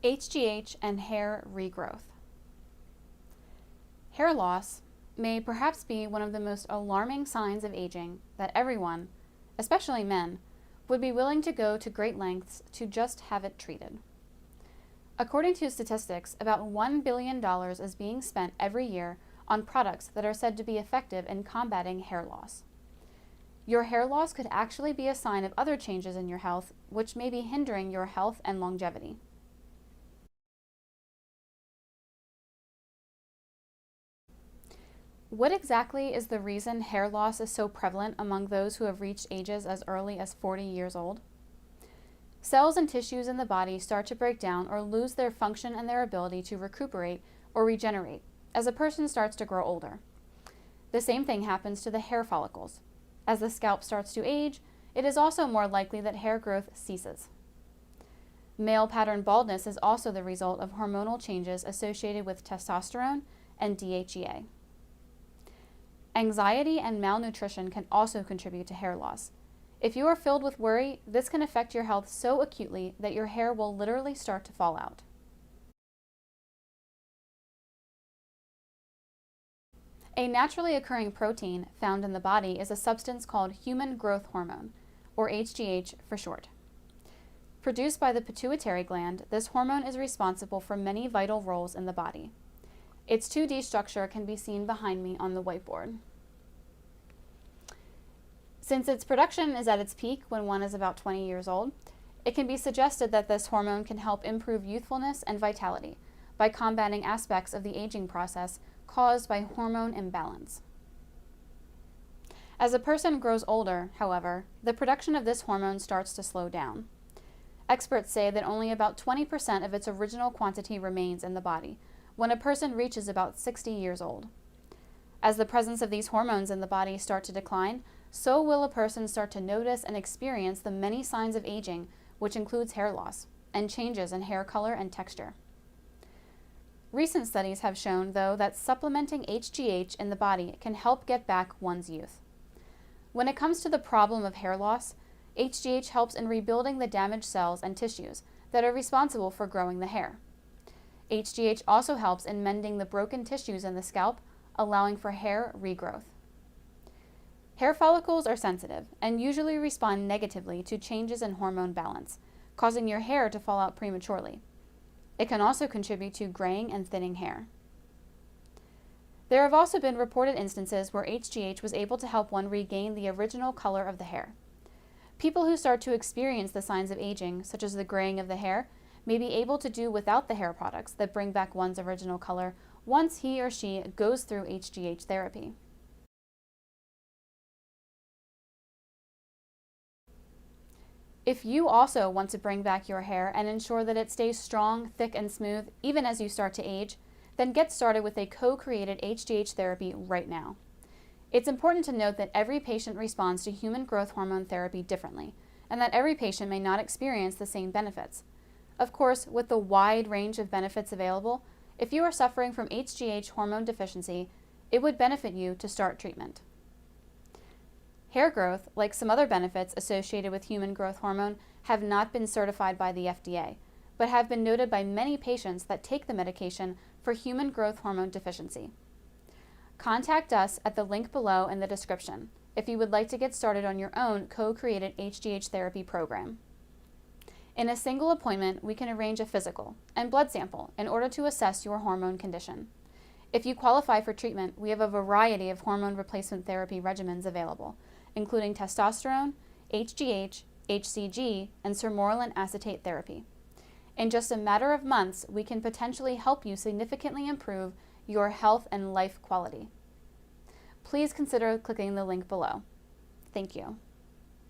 HGH and hair regrowth. Hair loss may perhaps be one of the most alarming signs of aging that everyone, especially men, would be willing to go to great lengths to just have it treated. According to statistics, about $1 billion is being spent every year on products that are said to be effective in combating hair loss. Your hair loss could actually be a sign of other changes in your health, which may be hindering your health and longevity. What exactly is the reason hair loss is so prevalent among those who have reached ages as early as 40 years old? Cells and tissues in the body start to break down or lose their function and their ability to recuperate or regenerate as a person starts to grow older. The same thing happens to the hair follicles. As the scalp starts to age, it is also more likely that hair growth ceases. Male pattern baldness is also the result of hormonal changes associated with testosterone and DHEA. Anxiety and malnutrition can also contribute to hair loss. If you are filled with worry, this can affect your health so acutely that your hair will literally start to fall out. A naturally occurring protein found in the body is a substance called human growth hormone, or HGH for short. Produced by the pituitary gland, this hormone is responsible for many vital roles in the body. Its 2D structure can be seen behind me on the whiteboard. Since its production is at its peak when one is about 20 years old, it can be suggested that this hormone can help improve youthfulness and vitality by combating aspects of the aging process caused by hormone imbalance. As a person grows older, however, the production of this hormone starts to slow down. Experts say that only about 20% of its original quantity remains in the body when a person reaches about 60 years old. As the presence of these hormones in the body start to decline, so will a person start to notice and experience the many signs of aging, which includes hair loss and changes in hair color and texture. Recent studies have shown, though, that supplementing HGH in the body can help get back one's youth. When it comes to the problem of hair loss, HGH helps in rebuilding the damaged cells and tissues that are responsible for growing the hair. HGH also helps in mending the broken tissues in the scalp, allowing for hair regrowth. Hair follicles are sensitive and usually respond negatively to changes in hormone balance, causing your hair to fall out prematurely. It can also contribute to graying and thinning hair. There have also been reported instances where HGH was able to help one regain the original color of the hair. People who start to experience the signs of aging, such as the graying of the hair, may be able to do without the hair products that bring back one's original color once he or she goes through HGH therapy. If you also want to bring back your hair and ensure that it stays strong, thick, and smooth even as you start to age, then get started with a co-created HGH therapy right now. It's important to note that every patient responds to human growth hormone therapy differently, and that every patient may not experience the same benefits. Of course, with the wide range of benefits available, if you are suffering from HGH hormone deficiency, it would benefit you to start treatment. Hair growth, like some other benefits associated with human growth hormone, have not been certified by the FDA, but have been noted by many patients that take the medication for human growth hormone deficiency. Contact us at the link below in the description if you would like to get started on your own co-created HGH therapy program. In a single appointment, we can arrange a physical and blood sample in order to assess your hormone condition. If you qualify for treatment, we have a variety of hormone replacement therapy regimens available, including testosterone, HGH, HCG, and sermorelin acetate therapy. In just a matter of months, we can potentially help you significantly improve your health and life quality. Please consider clicking the link below. Thank you.